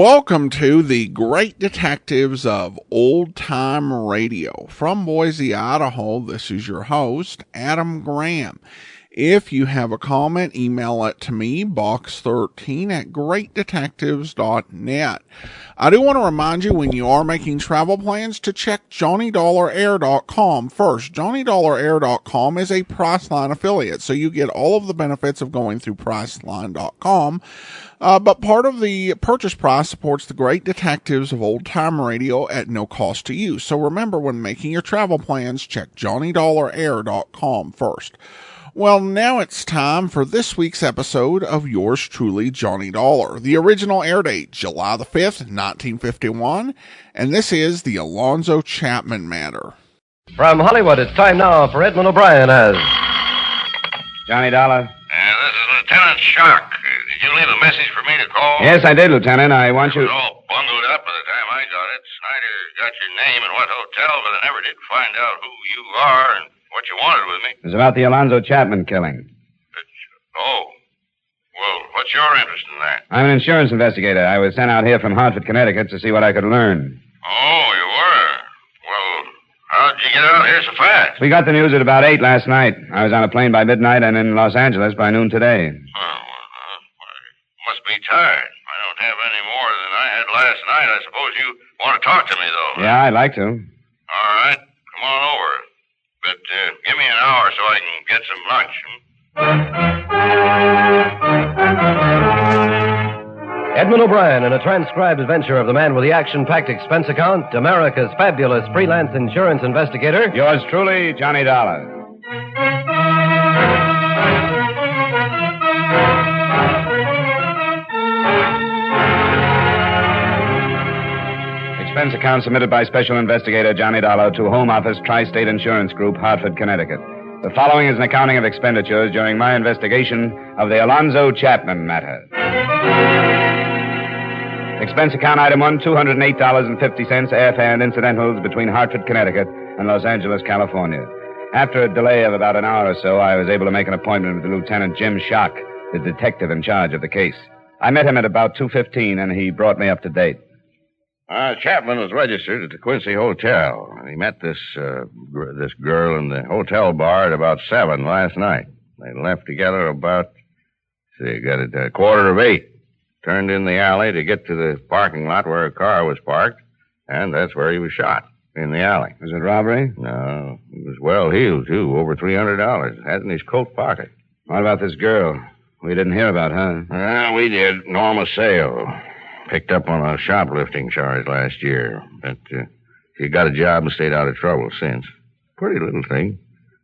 Welcome to the Great Detectives of Old Time Radio. From Boise, Idaho, this is your host, Adam Graham. If you have a comment, email it to me, box13@greatdetectives.net. I do want to remind you, when you are making travel plans, to check JohnnyDollarAir.com first. JohnnyDollarAir.com is a Priceline affiliate, so you get all of the benefits of going through Priceline.com. But part of the purchase price supports the Great Detectives of Old Time Radio at no cost to you. So remember, when making your travel plans, check JohnnyDollarAir.com first. Well, now it's time for this week's episode of yours truly, Johnny Dollar. The original air date, July the 5th, 1951, and this is the Alonzo Chapman matter. From Hollywood, it's time now for Edmund O'Brien as... Johnny Dollar? This is Lieutenant Shock. Did you leave a message for me to call? Yes, I did, Lieutenant. I want you... It was all bundled up by the time I got it. Snyder got your name and what hotel, but I never did find out who you are and what you wanted with me. It was about the Alonzo Chapman killing. Well, what's your interest in that? I'm an insurance investigator. I was sent out here from Hartford, Connecticut to see what I could learn. Oh, you were? Well, how'd you get out here so fast? We got the news at about 8 last night. I was on a plane by midnight and in Los Angeles by noon today. Oh, must be tired. I don't have any more than I had last night. I suppose you want to talk to me, though. Yeah, I'd like to. All right. Come on over. But give me an hour so I can get some lunch. Edmund O'Brien in a transcribed adventure of the man with the action-packed expense account, America's fabulous freelance insurance investigator. Yours truly, Johnny Dollar. Expense account submitted by Special Investigator Johnny Dollar to Home Office Tri-State Insurance Group, Hartford, Connecticut. The following is an accounting of expenditures during my investigation of the Alonzo Chapman matter. Expense account item 1, $208.50 airfare and incidentals between Hartford, Connecticut and Los Angeles, California. After a delay of about an hour or so, I was able to make an appointment with Lieutenant Jim Schock, the detective in charge of the case. I met him at about 2:15 and he brought me up to date. Chapman was registered at the Quincy Hotel. He met this girl in the hotel bar at about 7 last night. They left together about, got it 7:45. Turned in the alley to get to the parking lot where a car was parked, and that's where he was shot, in the alley. Was it robbery? No. He was well heeled, too, over $300. Had in his coat pocket. What about this girl? We didn't hear about her. We did. Norma Sale. Picked up on a shoplifting charge last year. But she got a job and stayed out of trouble since. Pretty little thing.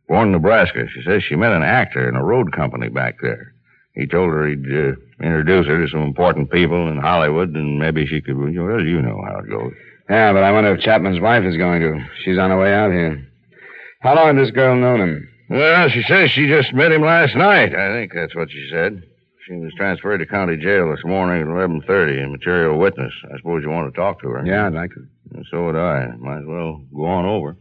Born in Nebraska. She says she met an actor in a road company back there. He told her he'd introduce her to some important people in Hollywood, and maybe she could... Well, you know how it goes. Yeah, but I wonder if Chapman's wife is going to. She's on her way out here. How long had this girl known him? Well, she says she just met him last night. I think that's what she said. She was transferred to county jail this morning at 11:30 in material witness. I suppose you want to talk to her. Yeah, I'd like to. And so would I. Might as well go on over.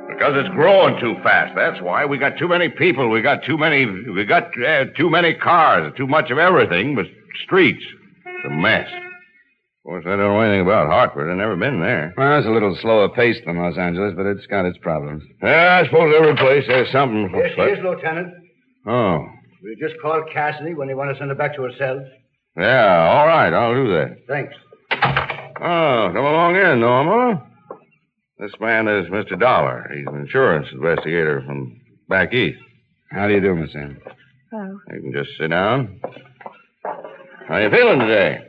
Because it's growing too fast. That's why. We got too many people. We got too many cars. Too much of everything but streets. It's a mess. Of course, I don't know anything about Hartford. I've never been there. Well, it's a little slower paced than Los Angeles, but it's got its problems. Yeah, I suppose every place has something. Here she is, Lieutenant. Oh. We just called Cassidy when they want to send her back to her cells. Yeah, all right. I'll do that. Thanks. Oh, come along in, Norma. This man is Mr. Dollar. He's an insurance investigator from back east. How do you do, Miss Ann? Hello. You can just sit down. How you feeling today?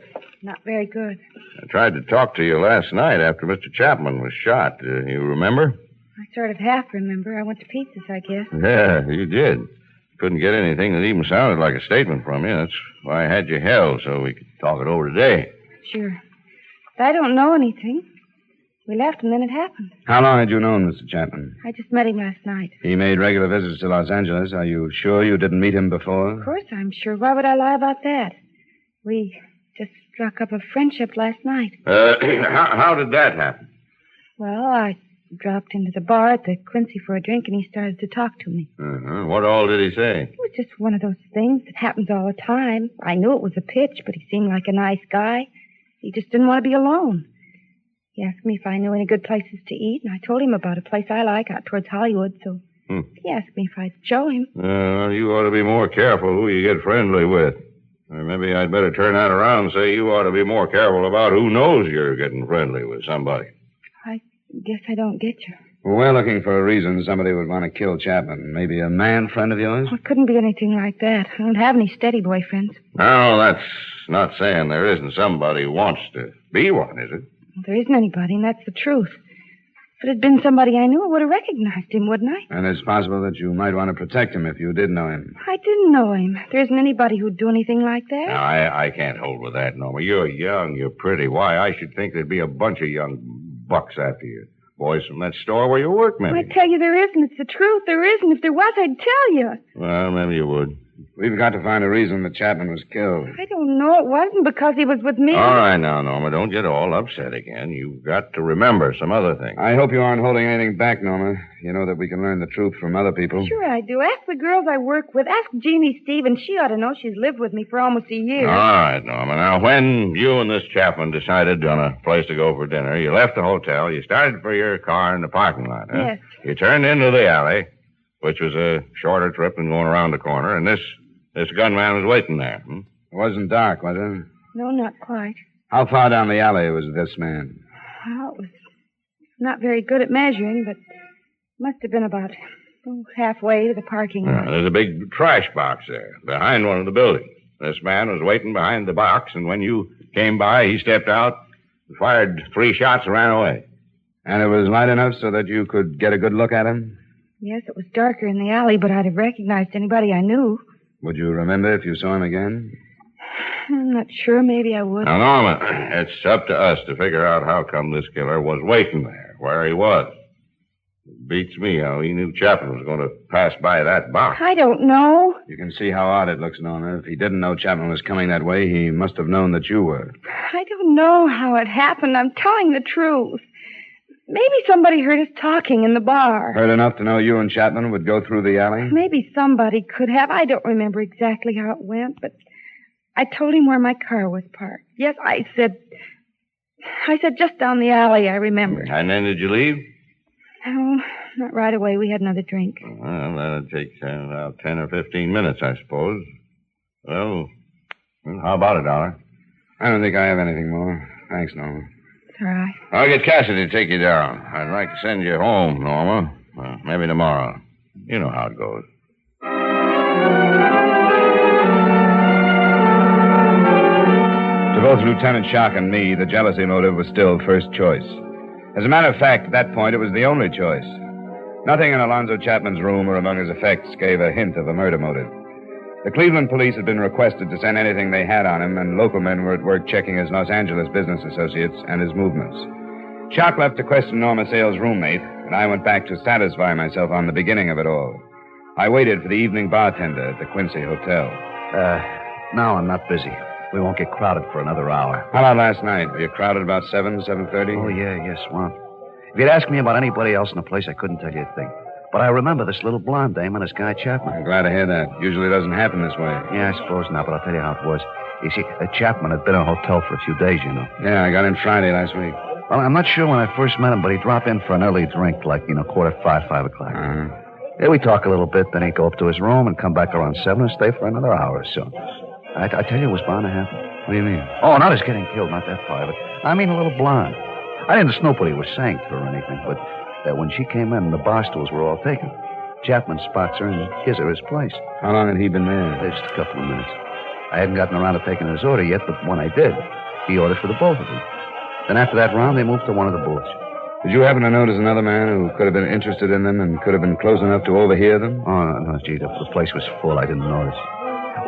Not very good. I tried to talk to you last night after Mr. Chapman was shot. You remember? I sort of half remember. I went to pieces, I guess. Yeah, you did. Couldn't get anything that even sounded like a statement from you. That's why I had you held, so we could talk it over today. Sure. But I don't know anything. We left and then it happened. How long had you known Mr. Chapman? I just met him last night. He made regular visits to Los Angeles. Are you sure you didn't meet him before? Of course I'm sure. Why would I lie about that? We just struck up a friendship last night. How did that happen? Well, I dropped into the bar at the Quincy for a drink, and he started to talk to me. What all did he say? It was just one of those things that happens all the time. I knew it was a pitch, but he seemed like a nice guy. He just didn't want to be alone. He asked me if I knew any good places to eat, and I told him about a place I like out towards Hollywood, so he asked me if I'd show him. Well, you ought to be more careful who you get friendly with. Or maybe I'd better turn that around and say you ought to be more careful about who knows you're getting friendly with somebody. I guess I don't get you. Well, we're looking for a reason somebody would want to kill Chapman. Maybe a man friend of yours? Well, it couldn't be anything like that. I don't have any steady boyfriends. No, that's not saying there isn't somebody who wants to be one, is it? Well, there isn't anybody, and that's the truth. If it had been somebody I knew, I would have recognized him, wouldn't I? And it's possible that you might want to protect him if you did know him. I didn't know him. There isn't anybody who'd do anything like that. No, I can't hold with that, Norma. You're young, you're pretty. Why, I should think there'd be a bunch of young bucks after you. Boys from that store where you work, maybe. I tell you, there isn't. It's the truth. There isn't. If there was, I'd tell you. Well, maybe you would. We've got to find a reason that Chapman was killed. I don't know. It wasn't because he was with me. All right now, Norma, don't get all upset again. You've got to remember some other things. I hope you aren't holding anything back, Norma. You know that we can learn the truth from other people. Sure I do. Ask the girls I work with. Ask Jeannie Stevens. She ought to know. She's lived with me for almost a year. All right, Norma. Now, when you and this Chapman decided on a place to go for dinner, you left the hotel, you started for your car in the parking lot, huh? Yes. You turned into the alley, which was a shorter trip than going around the corner, and this gunman was waiting there. It wasn't dark, was it? No, not quite. How far down the alley was this man? Well, it was not very good at measuring, but must have been about halfway to the parking lot. There's a big trash box there, behind one of the buildings. This man was waiting behind the box, and when you came by, he stepped out, fired 3 shots, and ran away. And it was light enough so that you could get a good look at him? Yes, it was darker in the alley, but I'd have recognized anybody I knew. Would you remember if you saw him again? I'm not sure. Maybe I would. Now, Norma, it's up to us to figure out how come this killer was waiting there, where he was. It beats me how he knew Chapman was going to pass by that box. I don't know. You can see how odd it looks, Norma. If he didn't know Chapman was coming that way, he must have known that you were. I don't know how it happened. I'm telling the truth. Maybe somebody heard us talking in the bar. Heard enough to know you and Chapman would go through the alley? Maybe somebody could have. I don't remember exactly how it went, but I told him where my car was parked. Yes, I said just down the alley, I remembered. And then did you leave? No, not right away. We had another drink. Well, that'd take about 10 or 15 minutes, I suppose. Well, how about it, Dollar? I don't think I have anything more. Thanks, Norma. It's all right. I'll get Cassidy to take you down. I'd like to send you home, Norma. Maybe tomorrow. You know how it goes. To both Lieutenant Shock and me, the jealousy motive was still first choice. As a matter of fact, at that point, it was the only choice. Nothing in Alonzo Chapman's room or among his effects gave a hint of a murder motive. The Cleveland police had been requested to send anything they had on him, and local men were at work checking his Los Angeles business associates and his movements. Shock left to question Norma Sale's roommate, and I went back to satisfy myself on the beginning of it all. I waited for the evening bartender at the Quincy Hotel. No, I'm not busy. We won't get crowded for another hour. How about last night? Were you crowded about 7:30? Oh, yeah, swamped. If you'd asked me about anybody else in the place, I couldn't tell you a thing. But I remember this little blonde dame and this guy Chapman. I'm glad to hear that. Usually it doesn't happen this way. Yeah, I suppose not, but I'll tell you how it was. You see, Chapman had been in a hotel for a few days, you know. Yeah, I got in Friday last week. Well, I'm not sure when I first met him, but he'd drop in for an early drink, like, 5:45, 5 o'clock. Uh-huh. Yeah, we'd talk a little bit, then he'd go up to his room and come back around 7 and stay for another hour or so. I tell you, it was bound to happen. What do you mean? Oh, not his getting killed, not that part of it. I mean a little blonde. I didn't snoop what he was saying to her or anything, but when she came in and the bar stools were all taken, Chapman spots her and gives her his place. How long had he been there? Just a couple of minutes. I hadn't gotten around to taking his order yet, but when I did, he ordered for the both of them. Then after that round, they moved to one of the booths. Did you happen to notice another man who could have been interested in them and could have been close enough to overhear them? Oh, no, gee, the place was full. I didn't notice.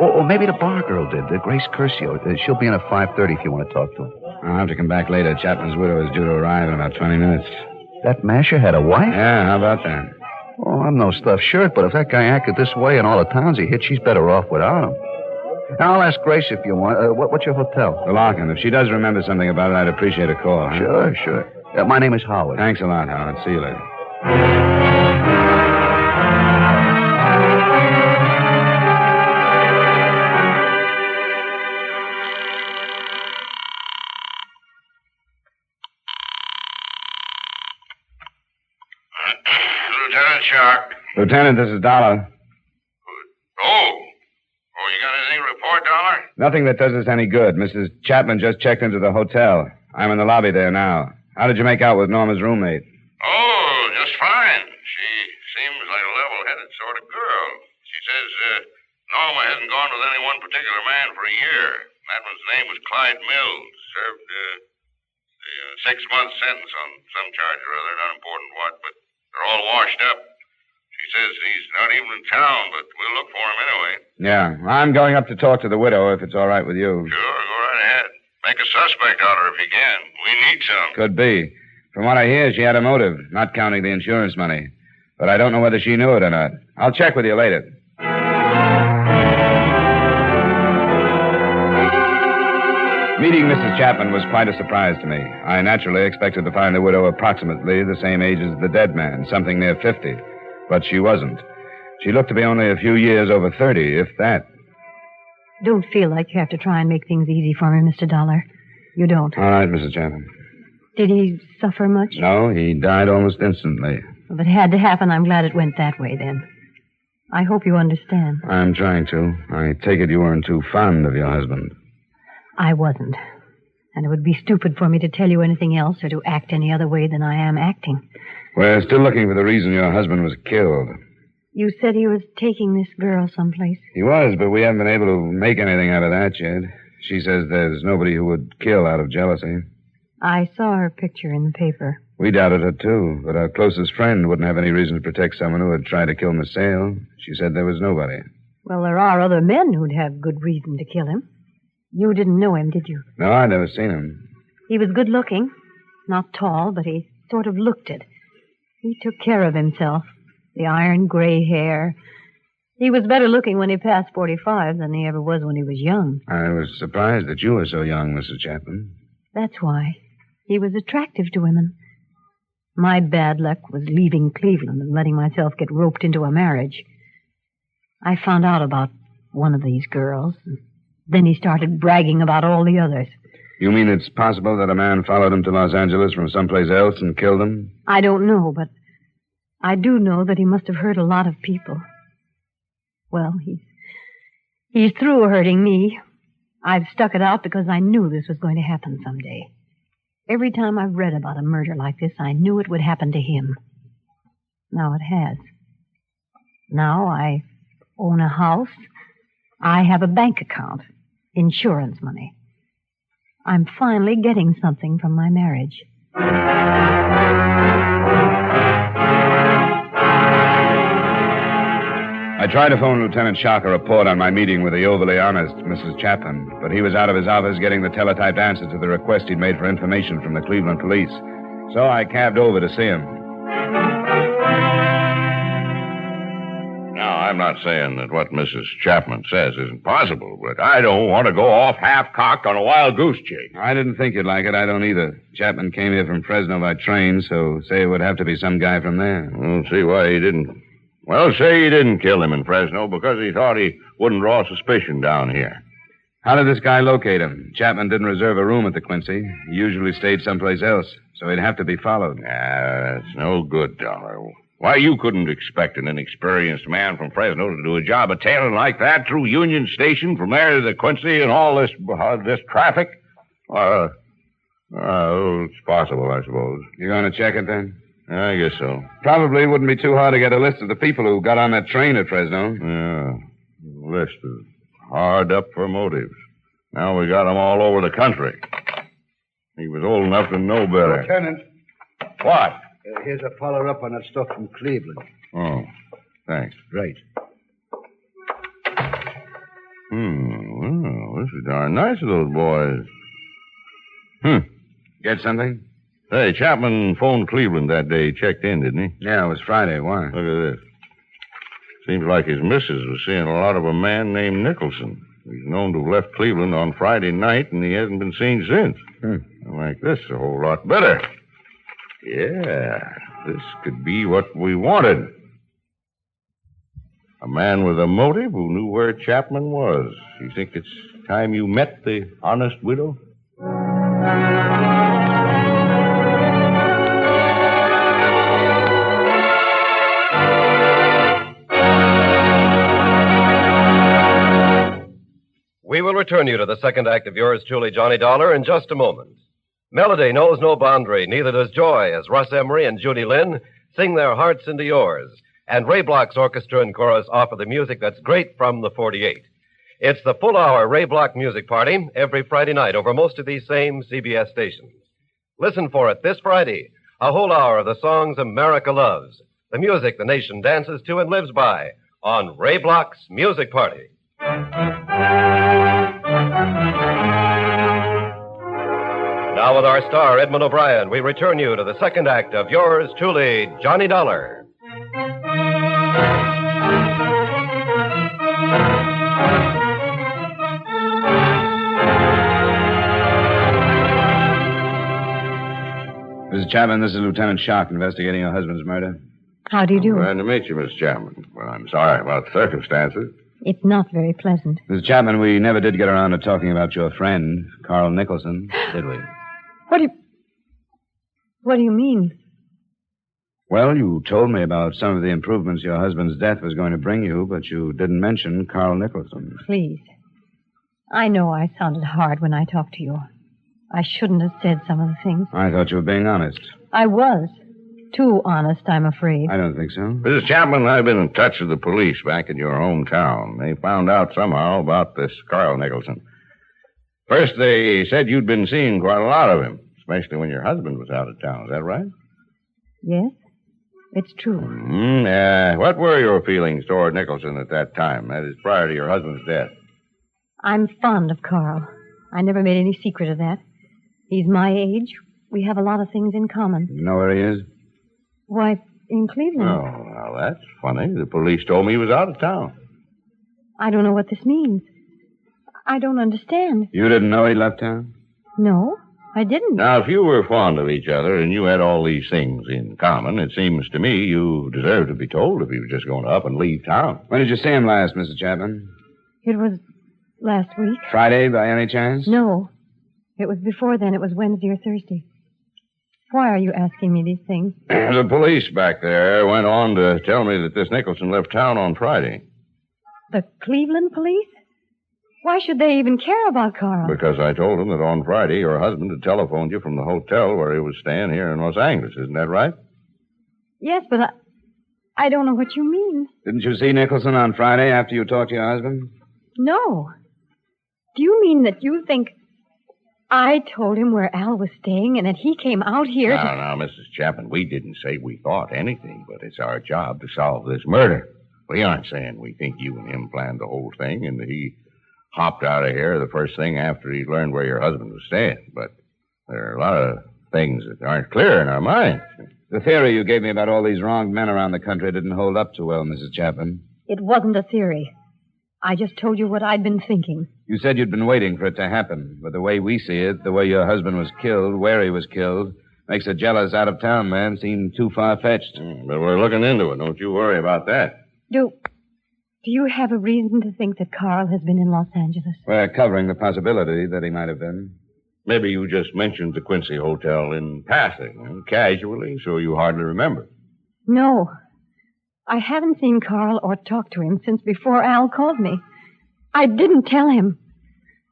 Or maybe the bar girl did, Grace Curcio. She'll be in at 5:30 if you want to talk to her. I'll have to come back later. Chapman's widow is due to arrive in about 20 minutes. That masher had a wife? Yeah, how about that? Oh, I'm no stuffed shirt, but if that guy acted this way in all the towns he hit, she's better off without him. Now, I'll ask Grace if you want. What's your hotel? The Larkin. If she does remember something about it, I'd appreciate a call. Huh? Sure. My name is Howard. Thanks a lot, Howard. See you later. Lieutenant Shark. Lieutenant, this is Dollar. Oh, you got anything to report, Dollar? Nothing that does us any good. Mrs. Chapman just checked into the hotel. I'm in the lobby there now. How did you make out with Norma's roommate? Oh, just fine. She seems like a level-headed sort of girl. She says Norma hasn't gone with any one particular man for a year. That one's name was Clyde Mills. Served a 6-month sentence on some charge or other, not important what, but they're all washed up. She says he's not even in town, but we'll look for him anyway. Yeah, I'm going up to talk to the widow if it's all right with you. Sure, go right ahead. Make a suspect out of her if you can. We need some. Could be. From what I hear, she had a motive, not counting the insurance money. But I don't know whether she knew it or not. I'll check with you later. Meeting Mrs. Chapman was quite a surprise to me. I naturally expected to find the widow approximately the same age as the dead man, something near 50. But she wasn't. She looked to be only a few years over 30, if that. Don't feel like you have to try and make things easy for me, Mr. Dollar. You don't. All right, Mrs. Chapman. Did he suffer much? No, he died almost instantly. If it had to happen, I'm glad it went that way, then. I hope you understand. I'm trying to. I take it you weren't too fond of your husband. I wasn't. And it would be stupid for me to tell you anything else or to act any other way than I am acting. We're still looking for the reason your husband was killed. You said he was taking this girl someplace. He was, but we haven't been able to make anything out of that yet. She says there's nobody who would kill out of jealousy. I saw her picture in the paper. We doubted her, too, but our closest friend wouldn't have any reason to protect someone who had tried to kill Miss Sale. She said there was nobody. Well, there are other men who'd have good reason to kill him. You didn't know him, did you? No, I'd never seen him. He was good looking. Not tall, but he sort of looked it. He took care of himself. The iron gray hair. He was better looking when he passed 45 than he ever was when he was young. I was surprised that you were so young, Mrs. Chapman. That's why. He was attractive to women. My bad luck was leaving Cleveland and letting myself get roped into a marriage. I found out about one of these girls, and then he started bragging about all the others. You mean it's possible that a man followed him to Los Angeles from someplace else and killed him? I don't know, but I do know that he must have hurt a lot of people. Well, he's through hurting me. I've stuck it out because I knew this was going to happen someday. Every time I've read about a murder like this, I knew it would happen to him. Now it has. Now I own a house. I have a bank account. Insurance money. I'm finally getting something from my marriage. I tried to phone Lieutenant Shark a report on my meeting with the overly honest Mrs. Chapman, but he was out of his office getting the teletyped answer to the request he'd made for information from the Cleveland police. So I cabbed over to see him. Now, I'm not saying that what Mrs. Chapman says isn't possible, but I don't want to go off half-cocked on a wild goose chase. I didn't think you'd like it. I don't either. Chapman came here from Fresno by train, so say it would have to be some guy from there. I don't see why he didn't. Well, say he didn't kill him in Fresno because he thought he wouldn't draw suspicion down here. How did this guy locate him? Chapman didn't reserve a room at the Quincy. He usually stayed someplace else, so he'd have to be followed. That's no good, Dollar. Why, you couldn't expect an inexperienced man from Fresno to do a job of tailing like that through Union Station from there to the Quincy and all this traffic? It's possible, I suppose. You going to check it, then? I guess so. Probably wouldn't be too hard to get a list of the people who got on that train at Fresno. Yeah, the list is hard up for motives. Now we got them all over the country. He was old enough to know better. Lieutenant. What? Here's a follow-up on that stuff from Cleveland. Oh, thanks. Right. Well, this is darn nice of those boys. Get something? Hey, Chapman phoned Cleveland that day. He checked in, didn't he? Yeah, it was Friday. Why? Look at this. Seems like his missus was seeing a lot of a man named Nicholson. He's known to have left Cleveland on Friday night, and he hasn't been seen since. I like this a whole lot better. Yeah, this could be what we wanted. A man with a motive who knew where Chapman was. You think it's time you met the honest widow? We will return you to the second act of yours truly, Johnny Dollar, in just a moment. Melody knows no boundary, neither does joy, as Russ Emery and Judy Lynn sing their hearts into yours. And Ray Bloch's orchestra and chorus offer the music that's great from the 48. It's the full-hour Ray Bloch music party every Friday night over most of these same CBS stations. Listen for it this Friday, a whole hour of the songs America loves, the music the nation dances to and lives by, on Ray Bloch's Music Party. Now with our star, Edmund O'Brien, we return you to the second act of yours truly, Johnny Dollar. Mrs. Chapman, this is Lieutenant Shock investigating your husband's murder. How do you do? Glad to meet you, Miss Chapman. Well, I'm sorry about the circumstances. It's not very pleasant. Mrs. Chapman, we never did get around to talking about your friend, Carl Nicholson, did we? What do you mean? Well, you told me about some of the improvements your husband's death was going to bring you, but you didn't mention Carl Nicholson. Please. I know I sounded hard when I talked to you. I shouldn't have said some of the things. I thought you were being honest. I was. Too honest, I'm afraid. I don't think so. Mrs. Chapman, I've been in touch with the police back in your hometown. They found out somehow about this Carl Nicholson. First, they said you'd been seeing quite a lot of him, especially when your husband was out of town. Is that right? Yes, it's true. What were your feelings toward Nicholson at that time? That is, prior to your husband's death. I'm fond of Carl. I never made any secret of that. He's my age. We have a lot of things in common. You know where he is? Why, in Cleveland. Oh, well, that's funny. The police told me he was out of town. I don't know what this means. I don't understand. You didn't know he left town? No, I didn't. Now, if you were fond of each other and you had all these things in common, it seems to me you deserve to be told if he was just going to up and leave town. When did you see him last, Mrs. Chapman? It was last week. Friday, by any chance? No. It was before then. It was Wednesday or Thursday. Why are you asking me these things? The police back there went on to tell me that this Nicholson left town on Friday. The Cleveland police? Why should they even care about Carl? Because I told them that on Friday your husband had telephoned you from the hotel where he was staying here in Los Angeles. Isn't that right? Yes, but I don't know what you mean. Didn't you see Nicholson on Friday after you talked to your husband? No. Do you mean that you think I told him where Al was staying and that he came out here to... Now, Mrs. Chapman, we didn't say we thought anything, but it's our job to solve this murder. We aren't saying we think you and him planned the whole thing and that he hopped out of here the first thing after he learned where your husband was staying. But there are a lot of things that aren't clear in our minds. The theory you gave me about all these wronged men around the country didn't hold up too well, Mrs. Chapman. It wasn't a theory. I just told you what I'd been thinking. You said you'd been waiting for it to happen. But the way we see it, the way your husband was killed, where he was killed, makes a jealous out-of-town man seem too far-fetched. But we're looking into it. Don't you worry about that. Do you have a reason to think that Carl has been in Los Angeles? We're covering the possibility that he might have been. Maybe you just mentioned the Quincy Hotel in passing, casually, so you hardly remember. No. I haven't seen Carl or talked to him since before Al called me. I didn't tell him.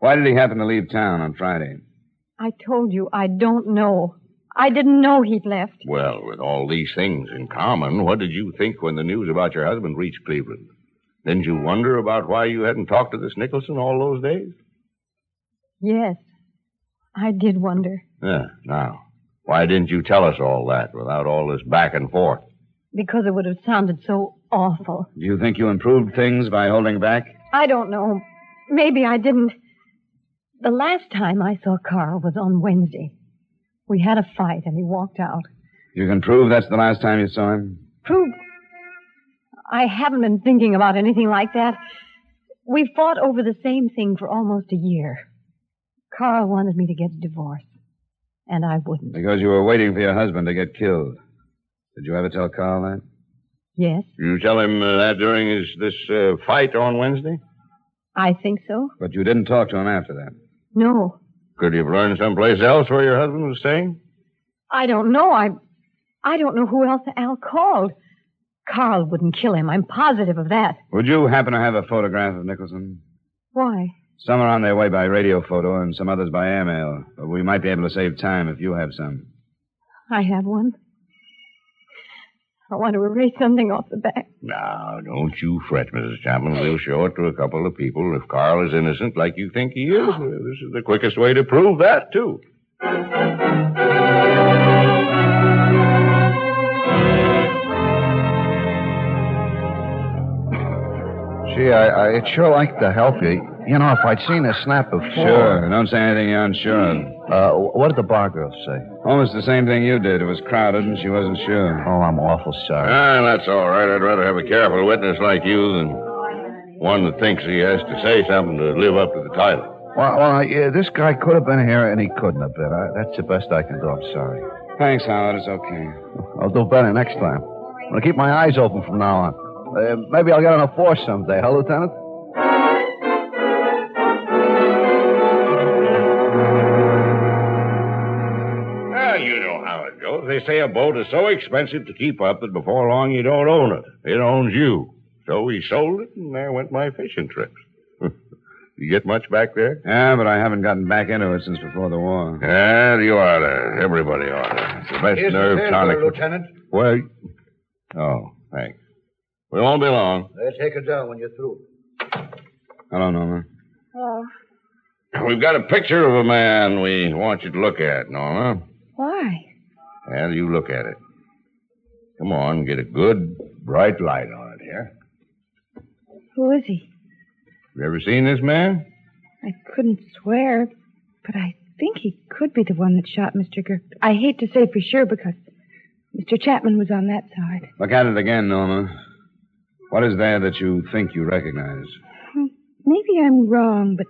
Why did he happen to leave town on Friday? I told you I don't know. I didn't know he'd left. Well, with all these things in common, what did you think when the news about your husband reached Cleveland? Didn't you wonder about why you hadn't talked to this Nicholson all those days? Yes, I did wonder. Yeah, now, why didn't you tell us all that without all this back and forth? Because it would have sounded so awful. Do you think you improved things by holding back? I don't know. Maybe I didn't. The last time I saw Carl was on Wednesday. We had a fight and he walked out. You can prove that's the last time you saw him? Prove? I haven't been thinking about anything like that. We fought over the same thing for almost a year. Carl wanted me to get a divorce. And I wouldn't. Because you were waiting for your husband to get killed. Did you ever tell Carl that? Yes, You tell him that during this fight on Wednesday? I think so. But you didn't talk to him after that. No, Could you have learned someplace else where your husband was staying? I don't know. I don't know who else Al called. Carl wouldn't kill him. I'm positive of that. Would you happen to have a photograph of Nicholson? Why? Some are on their way by radio photo and some others by airmail. But we might be able to save time if you have some. I have one. I want to erase something off the back. Now, don't you fret, Mrs. Chapman. We'll show it to a couple of people. If Carl is innocent like you think he is, this is the quickest way to prove that, too. Gee, I'd sure like to help you. You know, if I'd seen this snap before. Sure. Don't say anything you're unsure of. What did the bar girl say? Almost the same thing you did. It was crowded and she wasn't sure. Oh, I'm awful sorry. That's all right. I'd rather have a careful witness like you than one that thinks he has to say something to live up to the title. Well, yeah, this guy could have been here and he couldn't have been. That's the best I can do. I'm sorry. Thanks, Howard. It's okay. I'll do better next time. I'm going to keep my eyes open from now on. Maybe I'll get on a force someday, huh, Lieutenant? Well, you know how it goes. They say a boat is so expensive to keep up that before long you don't own it. It owns you. So we sold it, and there went my fishing trips. You get much back there? Yeah, but I haven't gotten back into it since before the war. Yeah, you ought to. Everybody ought to. It's the best nerve tonic. Lieutenant. Well, oh, thanks. We won't be long. They'll take it down when you're through. Hello, Norma. Oh, We've got a picture of a man we want you to look at, Norma. why? Well, you look at it. Come on, get a good, bright light on it here. Who is he? You ever seen this man? I couldn't swear, but I think he could be the one that shot Mr. I hate to say for sure because Mr. Chapman was on that side. Look at it again, Norma. What is there that you think you recognize? Maybe I'm wrong, but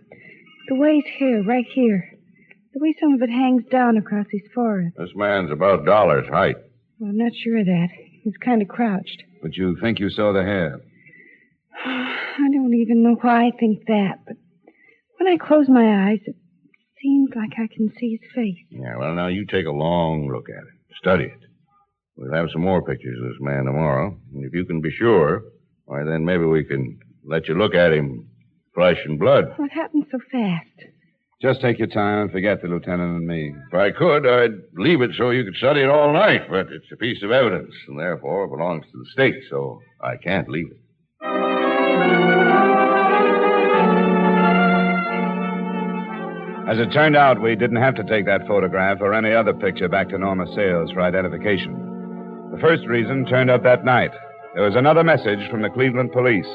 the way his hair, right here, the way some of it hangs down across his forehead. This man's about Dollar's height. Well, I'm not sure of that. He's kind of crouched. But you think you saw the hair? I don't even know why I think that, but when I close my eyes, it seems like I can see his face. Yeah, well, now you take a long look at it. Study it. We'll have some more pictures of this man tomorrow. And if you can be sure, why, then maybe we can let you look at him flesh and blood. What happened so fast? Just take your time and forget the lieutenant and me. If I could, I'd leave it so you could study it all night, but it's a piece of evidence, and therefore it belongs to the state, so I can't leave it. As it turned out, we didn't have to take that photograph or any other picture back to Norma Sales for identification. The first reason turned up that night. There was another message from the Cleveland police.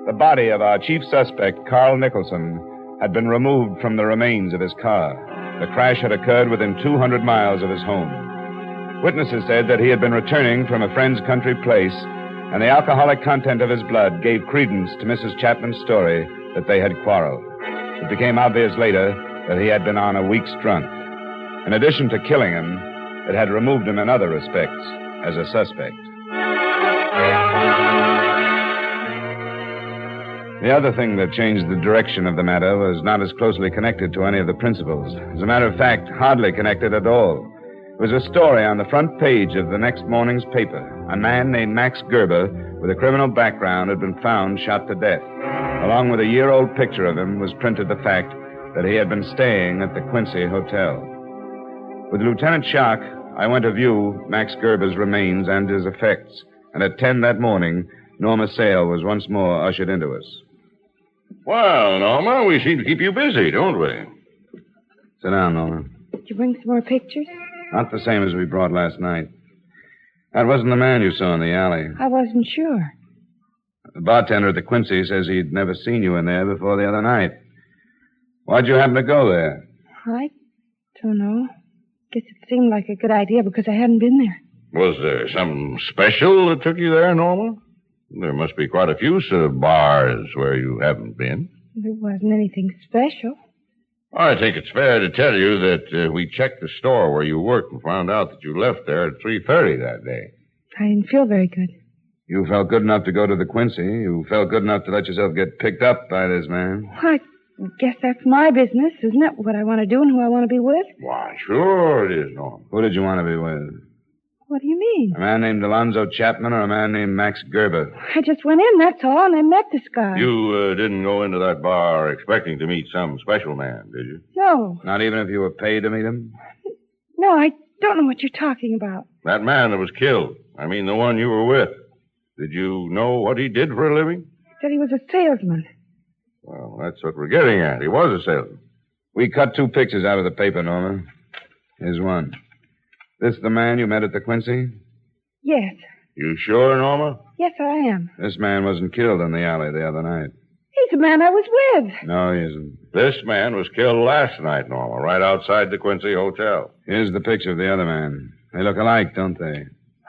The body of our chief suspect, Carl Nicholson, had been removed from the remains of his car. The crash had occurred within 200 miles of his home. Witnesses said that he had been returning from a friend's country place, and the alcoholic content of his blood gave credence to Mrs. Chapman's story that they had quarreled. It became obvious later that he had been on a week's drunk. In addition to killing him, it had removed him in other respects as a suspect. The other thing that changed the direction of the matter was not as closely connected to any of the principals. As a matter of fact, hardly connected at all. It was a story on the front page of the next morning's paper. A man named Max Gerber, with a criminal background, had been found shot to death. Along with a year-old picture of him was printed the fact that he had been staying at the Quincy Hotel. With Lieutenant Schock, I went to view Max Gerber's remains and his effects, and at 10 that morning, Norma Sale was once more ushered into us. Well, Norma, we seem to keep you busy, don't we? Sit down, Norma. Did you bring some more pictures? Not the same as we brought last night. That wasn't the man you saw in the alley. I wasn't sure. The bartender at the Quincy says he'd never seen you in there before the other night. Why'd you happen to go there? I don't know. Guess it seemed like a good idea because I hadn't been there. Was there something special that took you there, Norma? There must be quite a few bars where you haven't been. There wasn't anything special. I think it's fair to tell you that we checked the store where you worked and found out that you left there at 3:30 that day. I didn't feel very good. You felt good enough to go to the Quincy. You felt good enough to let yourself get picked up by this man. I guess that's my business, isn't it? What I want to do and who I want to be with. Why, sure it is, Norm. Who did you want to be with? What do you mean? A man named Alonzo Chapman or a man named Max Gerber? I just went in, that's all, and I met this guy. You didn't go into that bar expecting to meet some special man, did you? No. Not even if you were paid to meet him? No, I don't know what you're talking about. That man that was killed. I mean, the one you were with. Did you know what he did for a living? He said he was a salesman. Well, that's what we're getting at. He was a salesman. We cut 2 pictures out of the paper, Norma. Here's one. This the man you met at the Quincy? Yes. You sure, Norma? Yes, I am. This man wasn't killed in the alley the other night. He's the man I was with. No, he isn't. This man was killed last night, Norma, right outside the Quincy Hotel. Here's the picture of the other man. They look alike, don't they?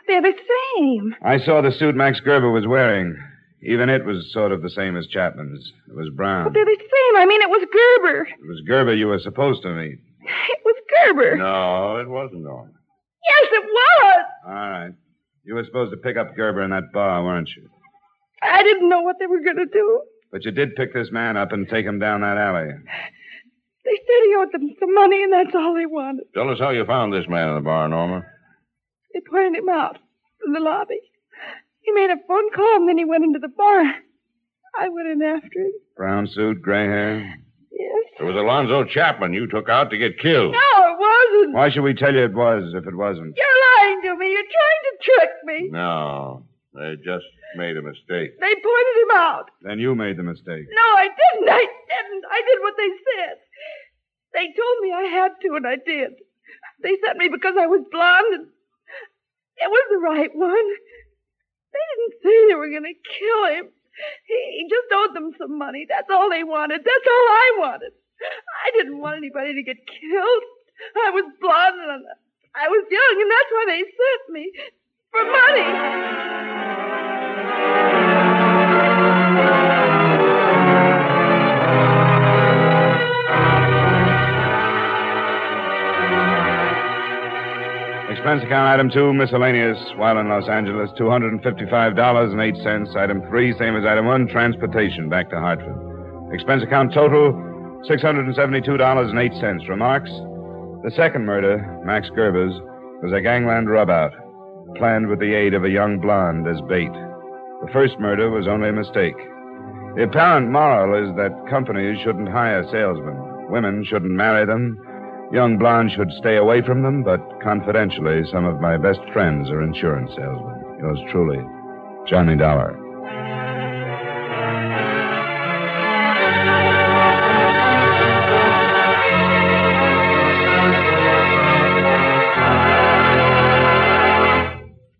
They're the same. I saw the suit Max Gerber was wearing. Even it was sort of the same as Chapman's. It was brown. But they're the same. I mean, it was Gerber. It was Gerber you were supposed to meet. It was Gerber. No, it wasn't, Norma. Yes, it was. All right. You were supposed to pick up Gerber in that bar, weren't you? I didn't know what they were going to do. But you did pick this man up and take him down that alley. They said he owed them some money, and that's all they wanted. Tell us how you found this man in the bar, Norma. They pointed him out in the lobby. He made a phone call, and then he went into the bar. I went in after him. Brown suit, gray hair. Yes. It was Alonzo Chapman you took out to get killed. No, it wasn't. Why should we tell you it was if it wasn't? You're lying to me. You're trying to trick me. No, they just made a mistake. They pointed him out. Then you made the mistake. No, I didn't. I did what they said. They told me I had to, and I did. They sent me because I was blonde, and it was the right one. They didn't say they were going to kill him. He just owed them some money. That's all they wanted. That's all I wanted. I didn't want anybody to get killed. I was blonde, and I was young, and that's why they sent me. For money. Expense account item 2, miscellaneous, while in Los Angeles, $255.08. Item 3, same as item 1, transportation back to Hartford. Expense account total, $672.08. Remarks? The second murder, Max Gerber's, was a gangland rub-out, planned with the aid of a young blonde as bait. The first murder was only a mistake. The apparent moral is that companies shouldn't hire salesmen. Women shouldn't marry them. Young blondes should stay away from them, but confidentially, some of my best friends are insurance salesmen. Yours truly, Johnny Dollar.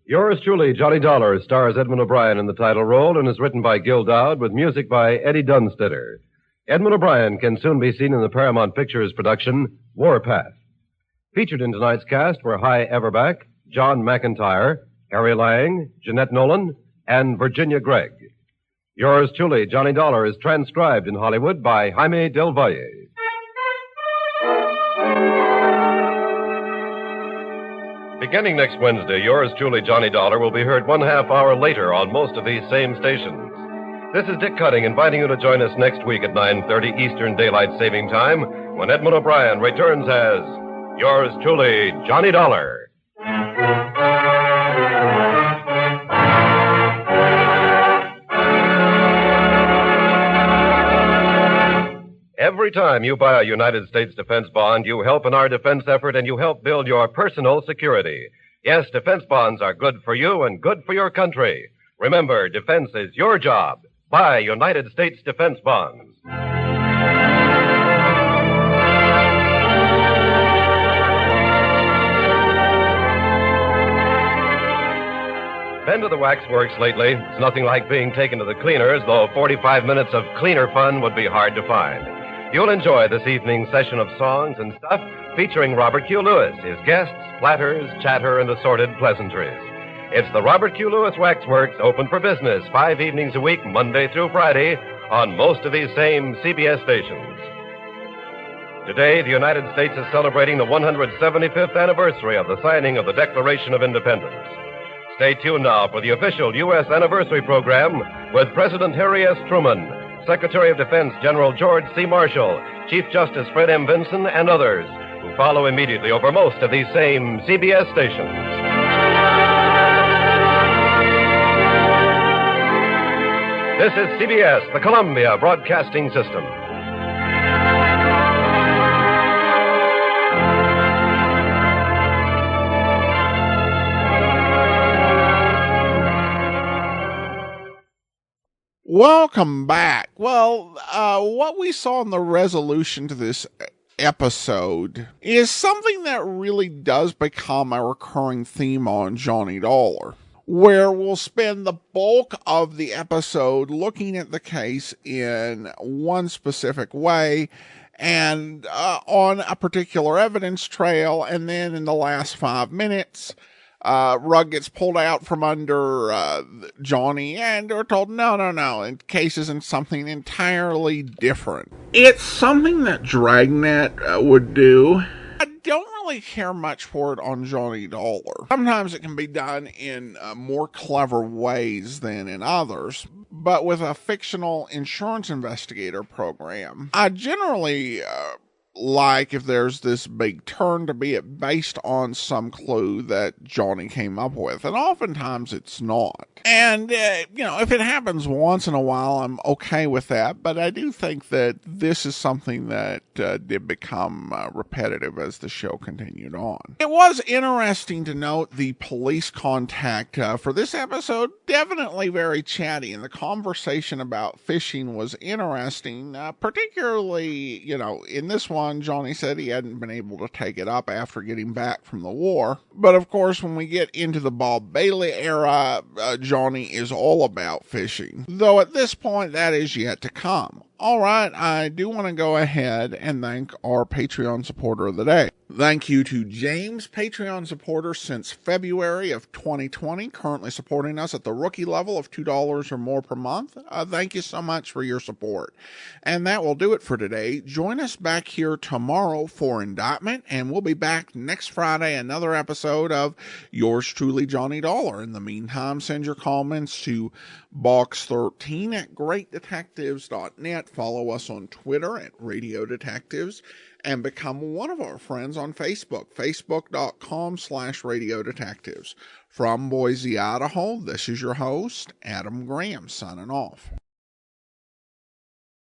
Yours truly, Johnny Dollar, stars Edmund O'Brien in the title role and is written by Gil Dowd with music by Eddie Dunstetter. Edmund O'Brien can soon be seen in the Paramount Pictures production, Warpath. Featured in tonight's cast were Hy Everback, John McIntyre, Harry Lang, Jeanette Nolan, and Virginia Gregg. Yours truly, Johnny Dollar, is transcribed in Hollywood by Jaime Del Valle. Beginning next Wednesday, yours truly, Johnny Dollar, will be heard 1/2 hour later on most of these same stations. This is Dick Cutting inviting you to join us next week at 9:30 Eastern Daylight Saving Time when Edmund O'Brien returns as yours truly, Johnny Dollar. Every time you buy a United States defense bond, you help in our defense effort and you help build your personal security. Yes, defense bonds are good for you and good for your country. Remember, defense is your job. Buy United States defense bonds. Been to the waxworks lately? It's nothing like being taken to the cleaners, though 45 minutes of cleaner fun would be hard to find. You'll enjoy this evening's session of songs and stuff featuring Robert Q. Lewis, his guests, platters, chatter, and assorted pleasantries. It's the Robert Q. Lewis Waxworks, open for business 5 evenings a week, Monday through Friday, on most of these same CBS stations. Today, the United States is celebrating the 175th anniversary of the signing of the Declaration of Independence. Stay tuned now for the official U.S. anniversary program with President Harry S. Truman, Secretary of Defense General George C. Marshall, Chief Justice Fred M. Vinson, and others who follow immediately over most of these same CBS stations. This is CBS, the Columbia Broadcasting System. Welcome back. Well, what we saw in the resolution to this episode is something that really does become a recurring theme on Johnny Dollar, where we'll spend the bulk of the episode looking at the case in one specific way and on a particular evidence trail, and then in the last 5 minutes, rug gets pulled out from under Johnny, and we're told, no, the case isn't something entirely different. It's something that Dragnet would do. I don't really care much for it on Johnny Dollar. Sometimes it can be done in more clever ways than in others, but with a fictional insurance investigator program, I generally like if there's this big turn to be it based on some clue that Johnny came up with, and oftentimes it's not. And, if it happens once in a while, I'm okay with that, but I do think that this is something that did become repetitive as the show continued on. It was interesting to note the police contact for this episode, definitely very chatty, and the conversation about fishing was interesting, particularly, in this one, Johnny said he hadn't been able to take it up after getting back from the war. But of course, when we get into the Bob Bailey era, Johnny is all about fishing. Though at this point, that is yet to come. All right, I do want to go ahead and thank our Patreon supporter of the day. Thank you to James, Patreon supporter since February of 2020, currently supporting us at the rookie level of $2 or more per month. Thank you so much for your support. And that will do it for today. Join us back here tomorrow for Indictment, and we'll be back next Friday, another episode of yours truly, Johnny Dollar. In the meantime, send your comments to box13 at greatdetectives.net. Follow us on Twitter at Radio Detectives, and become one of our friends on Facebook, facebook.com/Radio Detectives. From Boise, Idaho, this is your host, Adam Graham, signing off.